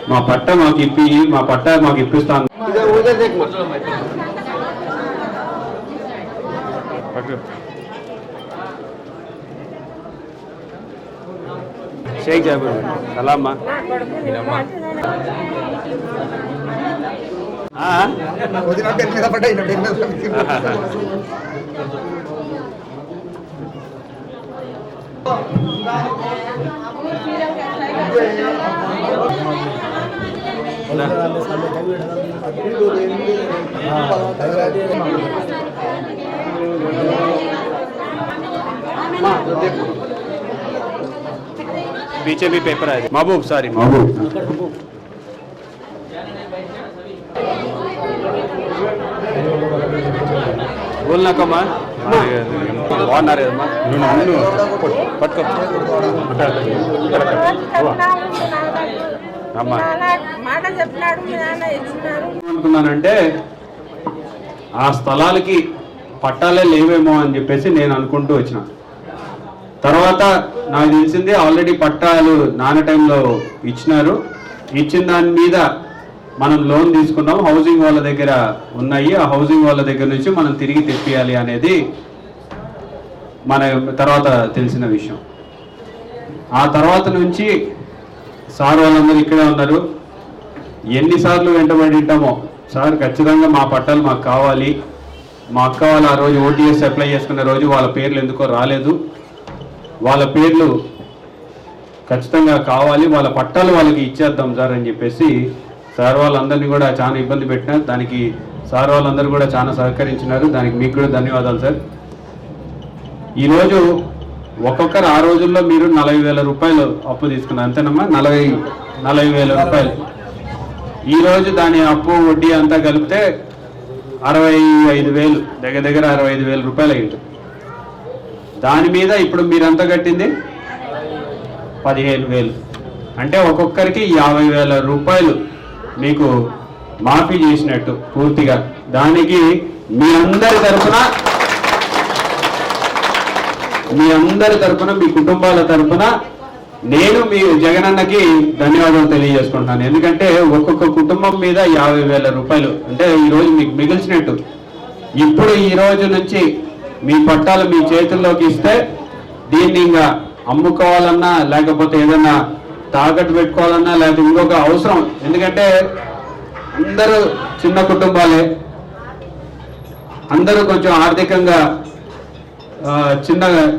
మా పట్ట మాకు మా పట్ట మాకు ఇప్పిస్తాను. షేక్ జాబర్ సలామ్మా. पीछे भी पेपर है महबूब सॉरी महबूब बोलना कमा బాగున్నారు కదమ్మా పట్టుకో అనుకున్నానంటే ఆ స్థలాలకి పట్టాలే లేవేమో అని చెప్పేసి నేను అనుకుంటూ వచ్చిన తర్వాత నాకు తెలిసింది ఆల్రెడీ పట్టాలు నాన్న టైంలో ఇచ్చినారు. ఇచ్చిన దాని మీద మనం లోన్ తీసుకున్నాం, హౌసింగ్ వాళ్ళ దగ్గర ఉన్నాయి. ఆ హౌసింగ్ వాళ్ళ దగ్గర నుంచి మనం తిరిగి తెప్పియాలి అనేది మన తర్వాత తెలిసిన విషయం. ఆ తర్వాత నుంచి సార్ వాళ్ళందరూ ఇక్కడే ఉన్నారు. ఎన్నిసార్లు వెంటబడి ఉంటామో సార్ ఖచ్చితంగా మా పట్టాలు మాకు కావాలి, మా అక్క వాళ్ళు ఆ రోజు ఓటీఎస్ అప్లై చేసుకున్న రోజు వాళ్ళ పేర్లు ఎందుకో రాలేదు, వాళ్ళ పేర్లు ఖచ్చితంగా కావాలి, వాళ్ళ పట్టాలు వాళ్ళకి ఇచ్చేద్దాం సార్ అని చెప్పేసి సార్ వాళ్ళందరినీ కూడా చాలా ఇబ్బంది పెట్టినారు. దానికి సార్ వాళ్ళందరూ కూడా చాలా సహకరించినారు. దానికి మీకు కూడా ధన్యవాదాలు సార్. ఈరోజు ఒక్కొక్కరు ఆ రోజుల్లో మీరు 40,000 రూపాయలు అప్పు తీసుకున్నారు అంతేనమ్మా, 40,000 రూపాయలు. ఈరోజు దాని అప్పు వడ్డీ అంతా కలిపితే 65,000 దగ్గర 65,000 రూపాయలు అయింది. దాని మీద ఇప్పుడు మీరంతా కట్టింది 15,000 అంటే ఒక్కొక్కరికి 50,000 రూపాయలు మీకు మాఫీ చేసినట్టు పూర్తిగా. దానికి మీ అందరి తరఫున మీ కుటుంబాల తరఫున నేను మీ జగనన్నకి ధన్యవాదాలు తెలియజేసుకుంటున్నాను. ఎందుకంటే ఒక్కొక్క కుటుంబం మీద 50,000 రూపాయలు అంటే ఈరోజు మీకు మిగిల్చినట్టు. ఇప్పుడు ఈ రోజు నుంచి మీ పట్టాలు మీ చేతుల్లోకి ఇస్తే దీన్ని ఇంకా అమ్ముకోవాలన్నా లేకపోతే ఏదన్నా తాకట్టు పెట్టుకోవాలన్నా లేకపోతే ఇంకొక అవసరం, ఎందుకంటే అందరూ చిన్న కుటుంబాలే, అందరూ కొంచెం ఆర్థికంగా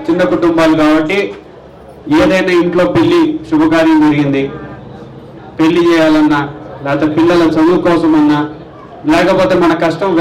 చిన్న కుటుంబాలు కాబట్టి ఏదైనా ఇంట్లో పెళ్లి శుభకార్యం జరిగింది, పెళ్లి చేయాలన్నా లేకపోతే పిల్లల చదువు కోసమన్నా లేకపోతే మన కష్టం